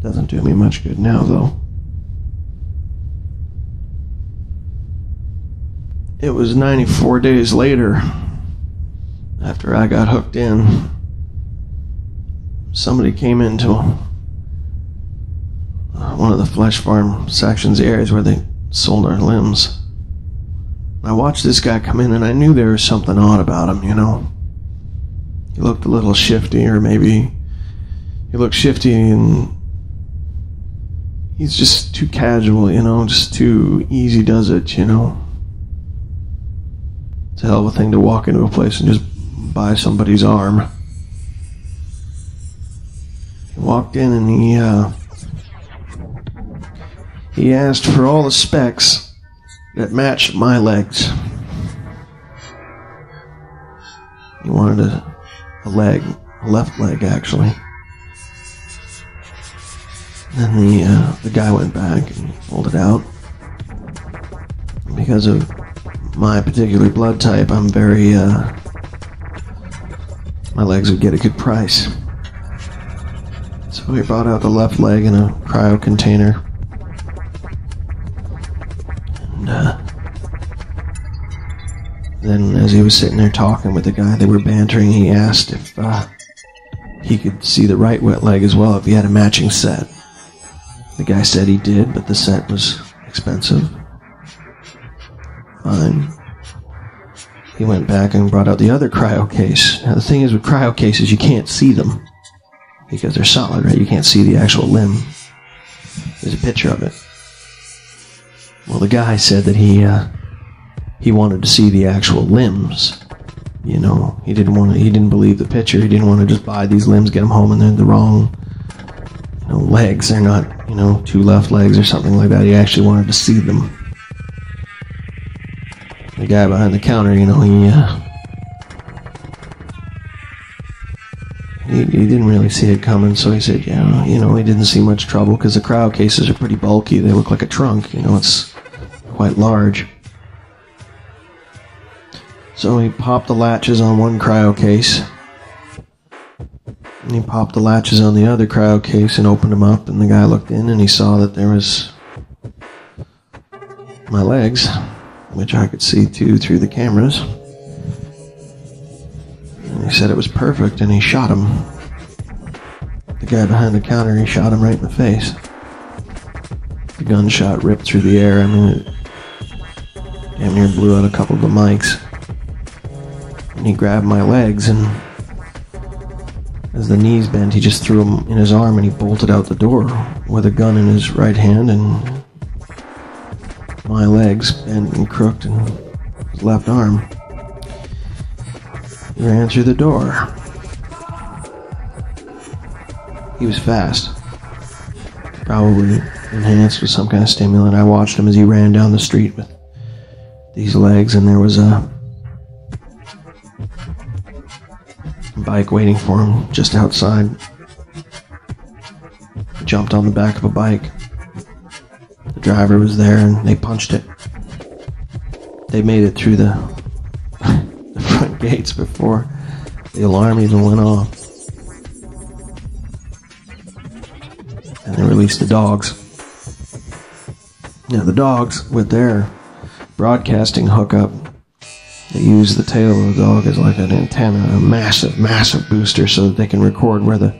Doesn't do me much good now, though. It was 94 days later, after I got hooked in, somebody came into one of the flesh farm sections, the areas where they sold our limbs. I watched this guy come in, and I knew there was something odd about him, you know. He looked a little shifty, or maybe he looked shifty and he's just too casual, you know, just too easy does it, you know. It's a hell of a thing to walk into a place and just buy somebody's arm. He walked in and he asked for all the specs that matched my legs. He wanted a leg, a left leg actually. Then the guy went back and pulled it out. Because of my particular blood type, I'm very, my legs would get a good price. So he brought out the left leg in a cryo container. And then as he was sitting there talking with the guy, they were bantering, he asked if he could see the right leg as well, if he had a matching set. The guy said he did, but the set was expensive. Fine. He went back and brought out the other cryo case. Now the thing is with cryo cases, you can't see them because they're solid, right? You can't see the actual limb. There's a picture of it. Well, the guy said that he wanted to see the actual limbs. You know, he didn't believe the picture. He didn't want to just buy these limbs, get them home, and they're the wrong, you know, legs. They're not, you know, two left legs or something like that. He actually wanted to see them. The guy behind the counter, you know, he didn't really see it coming, so he said, yeah, you know, he didn't see much trouble because the cryo cases are pretty bulky. They look like a trunk, you know, it's quite large. So he popped the latches on one cryo case, and he popped the latches on the other cryo case and opened them up, and the guy looked in and he saw that there was my legs, which I could see too through the cameras. And he said it was perfect, and he shot him. The guy behind the counter, he shot him right in the face. The gunshot ripped through the air. I mean, it damn near blew out a couple of the mics. And he grabbed my legs, and as the knees bent, he just threw them in his arm, and he bolted out the door with a gun in his right hand, and my legs bent and crooked in his left arm. He ran through the door. He was fast. Probably enhanced with some kind of stimulant. I watched him as he ran down the street with these legs, and there was a bike waiting for him just outside. He jumped on the back of a bike. The driver was there, and they punched it. They made it through the front gates before the alarm even went off. And they released the dogs. Now the dogs, with their broadcasting hookup, they use the tail of the dog as like an antenna, a massive, massive booster, so that they can record where the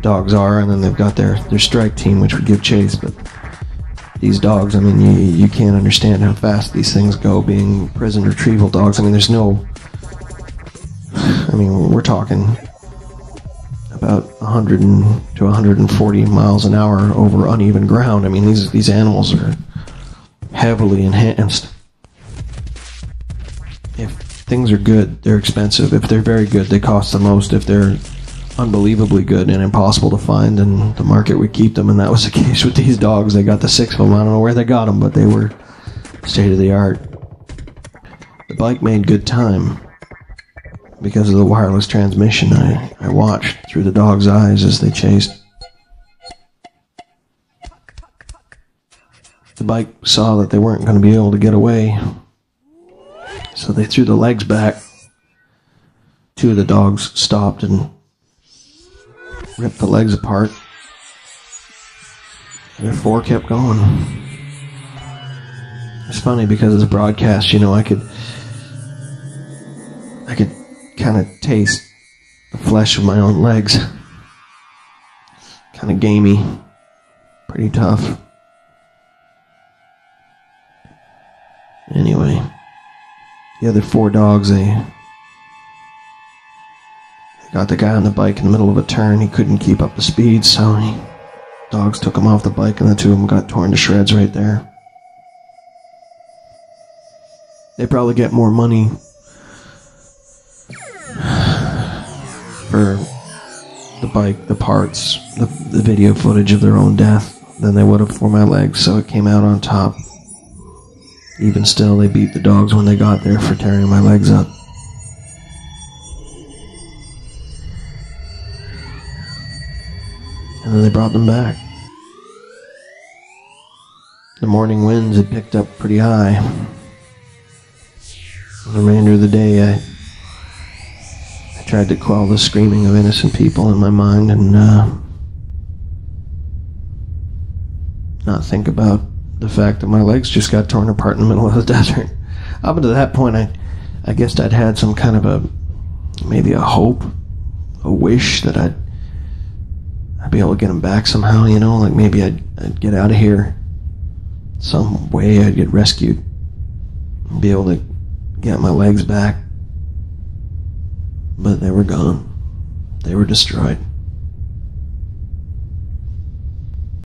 dogs are, and then they've got their strike team, which would give chase. But these dogs, I mean, you can't understand how fast these things go, being prison retrieval dogs. I mean, we're talking about 100 to 140 miles an hour over uneven ground. I mean, these animals are heavily enhanced. If things are good, they're expensive. If they're very good, they cost the most. If they're unbelievably good and impossible to find, then the market would keep them, and that was the case with these dogs. They got the 6 of them. I don't know where they got them, but they were state of the art. The bike made good time because of the wireless transmission. I watched through the dog's eyes as they chased. The bike saw that they weren't going to be able to get away, so they threw the legs back. 2 of the dogs stopped and ripped the legs apart. The 4 kept going. It's funny because it's a broadcast, you know, I could kind of taste the flesh of my own legs. Kind of gamey. Pretty tough. Anyway, the other 4 dogs, they got the guy on the bike in the middle of a turn. He couldn't keep up the speed, so dogs took him off the bike, and the 2 of them got torn to shreds right there. They probably get more money for the bike, the parts, the video footage of their own death than they would have for my legs, so it came out on top. Even still, they beat the dogs when they got there for tearing my legs up. And then they brought them back. The morning winds had picked up pretty high. The remainder of the day, I tried to quell the screaming of innocent people in my mind and not think about the fact that my legs just got torn apart in the middle of the desert. Up until that point, I guess I'd had some kind of maybe a hope, a wish that I'd be able to get them back somehow, you know, like maybe I'd get out of here some way, I'd get rescued and be able to get my legs back. But they were gone. They were destroyed.